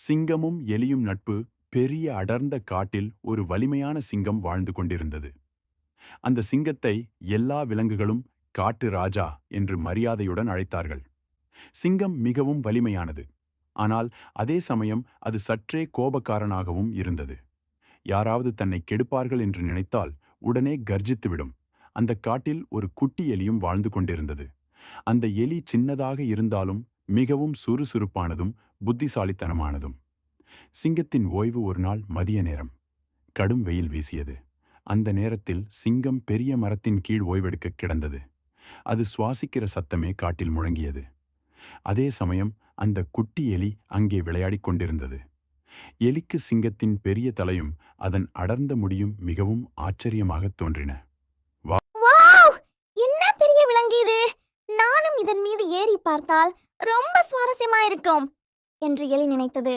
சிங்கமும் எலியும் நட்பு. பெரிய அடர்ந்த காட்டில் ஒரு வலிமையான சிங்கம் வாழ்ந்து கொண்டிருந்தது. அந்த சிங்கத்தை எல்லா விலங்குகளும் காட்டு ராஜா என்று மரியாதையுடன் அழைத்தார்கள். சிங்கம் மிகவும் வலிமையானது. ஆனால் அதே சமயம் அது சற்றே கோபக்காரனாகவும் இருந்தது. யாராவது தன்னை கெடுப்பார்கள் என்று நினைத்தால் உடனே கர்ஜித்துவிடும். அந்த காட்டில் ஒரு குட்டி எலியும் வாழ்ந்து கொண்டிருந்தது. அந்த எலி சின்னதாக இருந்தாலும் மிகவும் சுறுசுறுப்பானதும் புத்திசாலித்தனமானதும். சிங்கத்தின் ஓய்வு ஒரு நாள் மதிய நேரம். கடும் வெயில் வீசியது. அந்த நேரத்தில் சிங்கம் பெரிய மரத்தின் கீழ் ஓய்வெடுக்க கிடந்தது. அது சுவாசிக்கிற சத்தமே காட்டில் முழங்கியது. அதே சமயம் அந்த குட்டி எலி அங்கே விளையாடிக் கொண்டிருந்தது. எலிக்கு சிங்கத்தின் பெரிய தலையும் அதன் அடர்ந்த முடியும் மிகவும் ஆச்சரியமாகத் தோன்றின. வாவ்! என்ன பெரிய விலங்கு இது! நானும் இதன் மீது ஏறி பார்த்தால் ரொம்ப சுவாரஸ்யமா இருக்கும் என்று எலி நினைத்தது.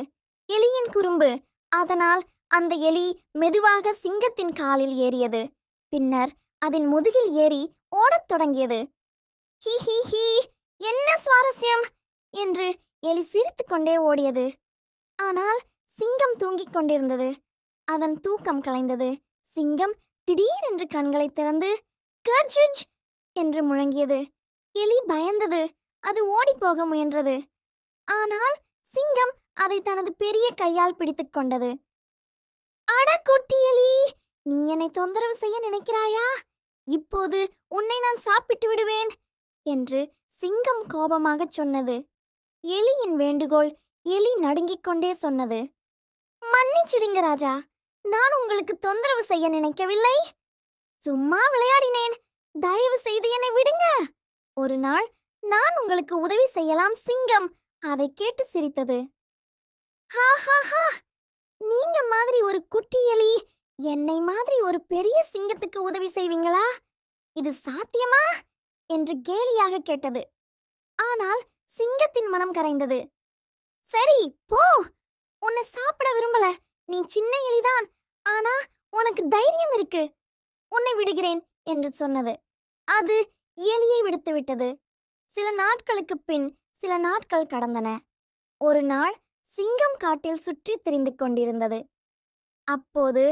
எலியின் குறும்பு. அதனால் அந்த எலி மெதுவாக சிங்கத்தின் காலில் ஏறியது. பின்னர் அதன் முதுகில் ஏறி ஓடத் தொடங்கியது. He he he! என்ன சுவாரஸ்யம் என்று எலி சிரித்துக்கொண்டே ஓடியது. ஆனால் சிங்கம் தூங்கிக் கொண்டிருந்தது. அதன் தூக்கம் கலைந்தது. சிங்கம் திடீரென்று கண்களை திறந்து கர்ஜுஜ் என்று முழங்கியது. எலி பயந்தது. அது ஓடிப்போக முயன்றது. ஆனால் சிங்கம் அதை தனது பெரிய கையால் பிடித்துக் கொண்டது. அட குட்டி எலி, நீ என்னை தொந்தரவு செய்ய நினைக்கிறாயா? இப்போது உன்னை நான் சாப்பிட்டு விடுவேன் என்று சிங்கம் கோபமாகச் சொன்னது. எலியின் வேண்டுகோள் எலி நடுங்கிக் கொண்டே சொன்னது. மன்னிச்சிடுங்க ராஜா, நான் உங்களுக்கு தொந்தரவு செய்ய நினைக்கவில்லை. சும்மா விளையாடினேன். தயவு செய்து என்னை விடுங்க. ஒரு நாள் நான் உங்களுக்கு உதவி செய்யலாம். சிங்கம் அதை கேட்டு சிரித்தது. ஹா ஹா ஹா! நீங்க மாதிரி ஒரு குட்டி எலி என்னை மாதிரி ஒரு பெரிய சிங்கத்துக்கு உதவி செய்வீங்களா? இது சாத்தியமா என்று கேலியாக கேட்டது. ஆனால் சிங்கத்தின் மனம் கரைந்தது. சரி போ, உன்னை சாப்பிட விரும்பல. நீ சின்ன எலிதான், ஆனா உனக்கு தைரியம் இருக்கு. உன்னை விடுகிறேன் என்று சொன்னது. அது எலியை விடுத்து விட்டது. சில நாட்களுக்கு பின் சில நாட்கள் கடந்தன. ஒரு நாள் சிங்கம் காட்டில் சுற்றி திரிந்து கொண்டிருந்தது. அப்போது